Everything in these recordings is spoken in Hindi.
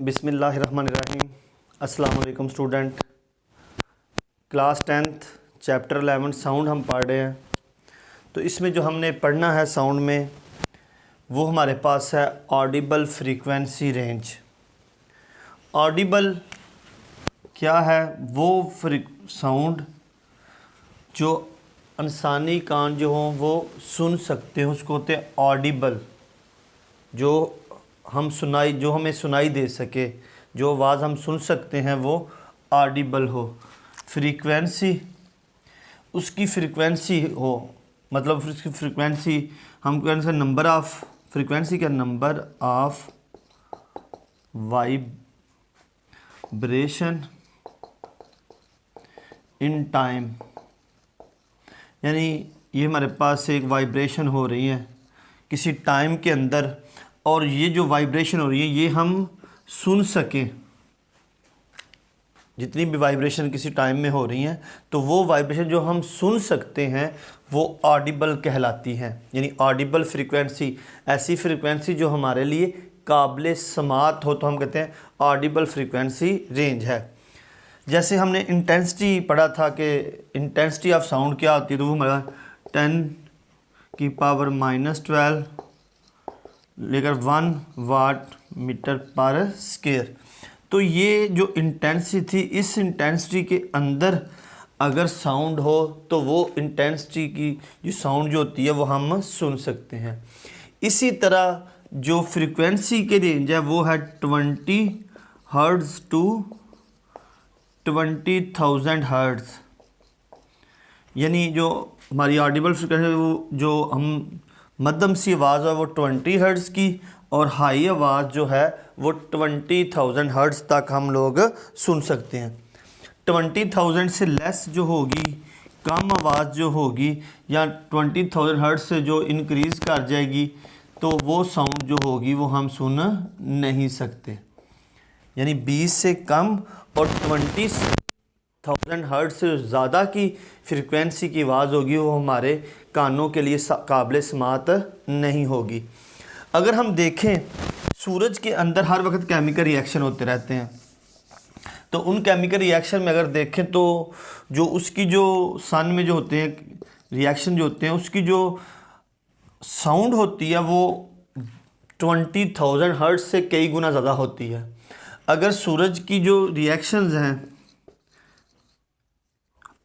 बिस्मिल्लाहिर्रहमानिर्रहीम। अस्सलाम वालेकुम student. Class 10th chapter 11 sound हम पढ़ रहे हैं। तो इसमें जो हमने पढ़ना है साउंड में वो हमारे पास है ऑडिबल फ्रीक्वेंसी रेंज। ऑडिबल क्या है? वो साउंड जो इंसानी कान जो हों वो सुन सकते हैं उसको होते हैं ऑडिबल। जो हमें सुनाई दे सके, जो आवाज़ हम सुन सकते हैं वो ऑडिबल हो। फ्रीक्वेंसी उसकी फ्रीक्वेंसी हो, मतलब उसकी फ्रीक्वेंसी हम कहें से नंबर ऑफ फ्रीक्वेंसी का number of vibration in time. यानी ये हमारे पास एक वाइब्रेशन हो रही है किसी टाइम के अंदर, और ये जो वाइब्रेशन हो रही है ये हम सुन सकें। जितनी भी वाइब्रेशन किसी टाइम में हो रही हैं तो वो वाइब्रेशन जो हम सुन सकते हैं वो ऑडिबल कहलाती हैं। यानी ऑडिबल फ्रीक्वेंसी ऐसी फ्रीक्वेंसी जो हमारे लिए काबिल समात हो तो हम कहते हैं ऑडिबल फ्रीक्वेंसी रेंज है। जैसे हमने इंटेंसिटी पढ़ा था कि इंटेंसिटी ऑफ साउंड क्या होती है, तो वो हमारा 10⁻⁻12 लेकर 1 वाट मीटर पर स्क्वायर। तो ये जो इंटेंसिटी थी, इस इंटेंसिटी के अंदर अगर साउंड हो तो वो इंटेंसिटी की जो साउंड जो होती है वो हम सुन सकते हैं। इसी तरह जो फ्रीक्वेंसी के रेंज है वो है 20 हर्ट्ज़ टू 20,000 हर्ट्ज़। यानी जो हमारी ऑडिबल फ्रीक्वेंसी वो जो हम मध्यम सी आवाज़ है वो 20 हर्ट्ज़ की, और हाई आवाज़ जो है वो 20,000 हर्ट्ज़ तक हम लोग सुन सकते हैं। 20,000 से लेस जो होगी, कम आवाज़ जो होगी, या 20,000 हर्ट्ज़ से जो इंक्रीज़ कर जाएगी तो वो साउंड जो होगी वो हम सुन नहीं सकते। यानी 20 से कम और 20,000 हर्ट्ज़ से ज़्यादा की फ्रीक्वेंसी की आवाज़ होगी वो हमारे कानों के लिए काबिल समात नहीं होगी। अगर हम देखें सूरज के अंदर हर वक्त केमिकल रिएक्शन होते रहते हैं, तो उन केमिकल रिएक्शन में अगर देखें तो जो उसकी जो सन में जो होते हैं रिएक्शन जो होते हैं उसकी जो साउंड होती है वो 20,000 हर्ट्ज़ से कई गुना ज़्यादा होती है। अगर सूरज की जो रिएक्शंस हैं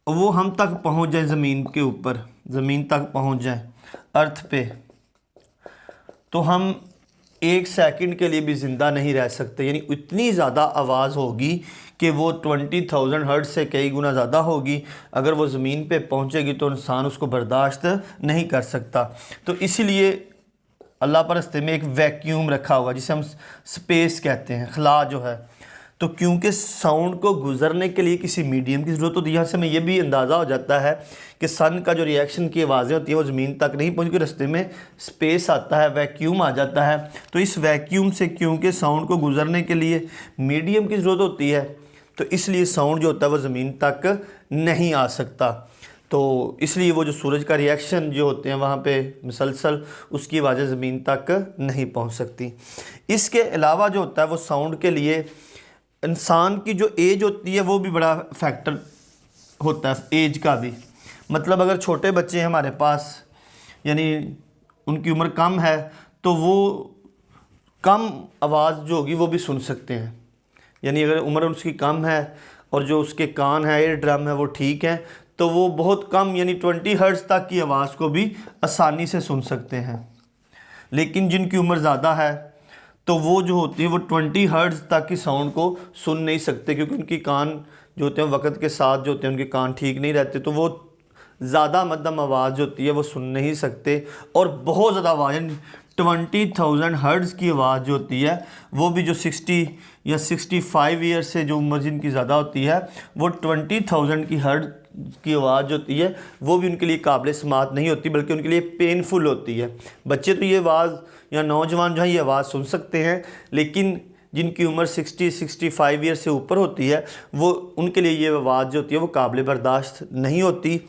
वो हम तक पहुंच जाए, ज़मीन के ऊपर ज़मीन तक पहुंच जाए अर्थ पे, तो हम 1 सेकंड के लिए भी ज़िंदा नहीं रह सकते। यानी इतनी ज़्यादा आवाज़ होगी कि वो 20,000 हर्ट्ज़ से कई गुना ज़्यादा होगी। अगर वो ज़मीन पे पहुंचेगी तो इंसान उसको बर्दाश्त नहीं कर सकता। तो इसीलिए अल्लाह पर रस्ते में एक वैक्यूम रखा हुआ जिसे हम स्पेस कहते हैं, खला जो है। तो क्योंकि साउंड को गुजरने के लिए किसी मीडियम की ज़रूरत होती है, यहाँ से हमें यह भी अंदाज़ा हो जाता है कि सन का जो रिएक्शन की आवाज़ें होती हैं वो ज़मीन तक नहीं पहुँचती, रास्ते में स्पेस आता है, वैक्यूम आ जाता है। तो इस वैक्यूम से क्योंकि साउंड को गुजरने के लिए मीडियम की ज़रूरत होती है तो इसलिए साउंड जो होता है वो ज़मीन तक नहीं आ सकता। तो इसलिए वो जो सूरज का रिएक्शन जो होते हैं वहाँ पे मुसलसल उसकी आवाज़ें ज़मीन तक नहीं पहुँच सकती। इसके अलावा जो होता है वो साउंड के लिए इंसान की जो एज होती है वो भी बड़ा फैक्टर होता है, एज का भी। मतलब अगर छोटे बच्चे हैं हमारे पास, यानी उनकी उम्र कम है, तो वो कम आवाज़ जो होगी वो भी सुन सकते हैं। यानी अगर उम्र उसकी कम है और जो उसके कान है, एयर ड्रम है, वो ठीक है, तो वो बहुत कम यानी 20 हर्ट्ज़ तक की आवाज़ को भी आसानी से सुन सकते हैं। लेकिन जिनकी उम्र ज़्यादा है तो वो जो होती है वो 20 हर्ट्ज़ तक की साउंड को सुन नहीं सकते, क्योंकि उनकी कान जो होते हैं वक्त के साथ जो होते हैं उनके कान ठीक नहीं रहते, तो वो ज़्यादा मध्यम आवाज़ जो होती है वो सुन नहीं सकते। और बहुत ज़्यादा आवाज़ 20,000 हर्ट्ज़ की आवाज़ जो होती है वो भी जो 60 या 65 ईयर से जो उम्र जिनकी ज़्यादा होती है वो 20,000 की हर्ट्ज़ की आवाज़ जो होती है वो भी उनके लिए काबिल समात नहीं होती, बल्कि उनके लिए पेनफुल होती है। बच्चे तो ये आवाज़ या नौजवान जो है ये आवाज़ सुन सकते हैं, लेकिन जिनकी उम्र 60-65 ईयर से ऊपर होती है वो उनके लिए ये आवाज़ जो होती है वो काबिल बर्दाश्त नहीं होती,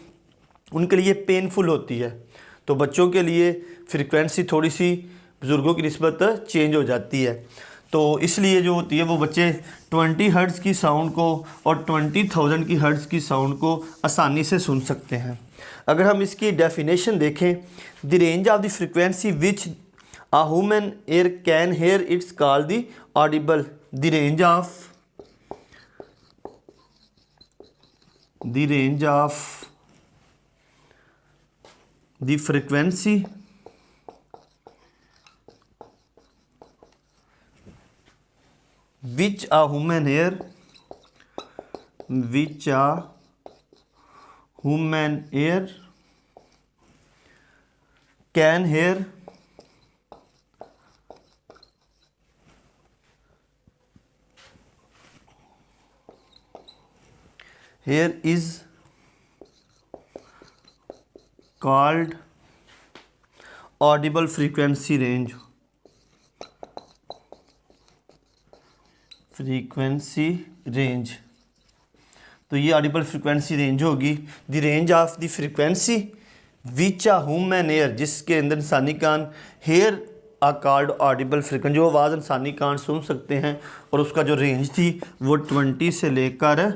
उनके लिए पेनफुल होती है। तो बच्चों के लिए फ्रीक्वेंसी थोड़ी सी बुज़ुर्गों की निस्बत चेंज हो जाती है। तो इसलिए जो होती है वो बच्चे 20 हर्ट्ज़ की साउंड को और 20,000 की हर्ट्ज़ की साउंड को आसानी से सुन सकते हैं। अगर हम इसकी डेफिनेशन देखें, the range of the frequency which a human ear can hear, it's called the audible. The range of the frequency which a human ear can hear here is called audible frequency range. तो ये ऑडिबल फ्रीक्वेंसी रेंज होगी। The range of the frequency which a human ear, जिसके अंदर इंसानी कान hear are called audible frequency, जो आवाज़ इंसानी कान सुन सकते हैं, और उसका जो रेंज थी वो 20 से लेकर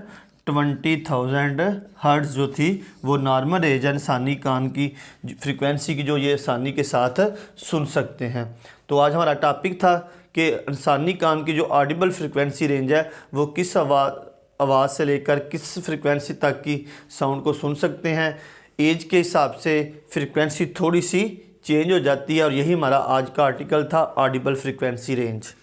20,000 हर्ट्ज़ जो थी वो नॉर्मल रेंज है इंसानी कान की फ्रीक्वेंसी की, जो ये आसानी के साथ सुन सकते हैं। तो आज हमारा टॉपिक था कि इंसानी कान की जो ऑडिबल फ्रीक्वेंसी रेंज है वो किस आवाज़ से लेकर किस फ्रीक्वेंसी तक की साउंड को सुन सकते हैं। एज के हिसाब से फ्रीक्वेंसी थोड़ी सी चेंज हो जाती है, और यही हमारा आज का आर्टिकल था, ऑडिबल फ्रीक्वेंसी रेंज।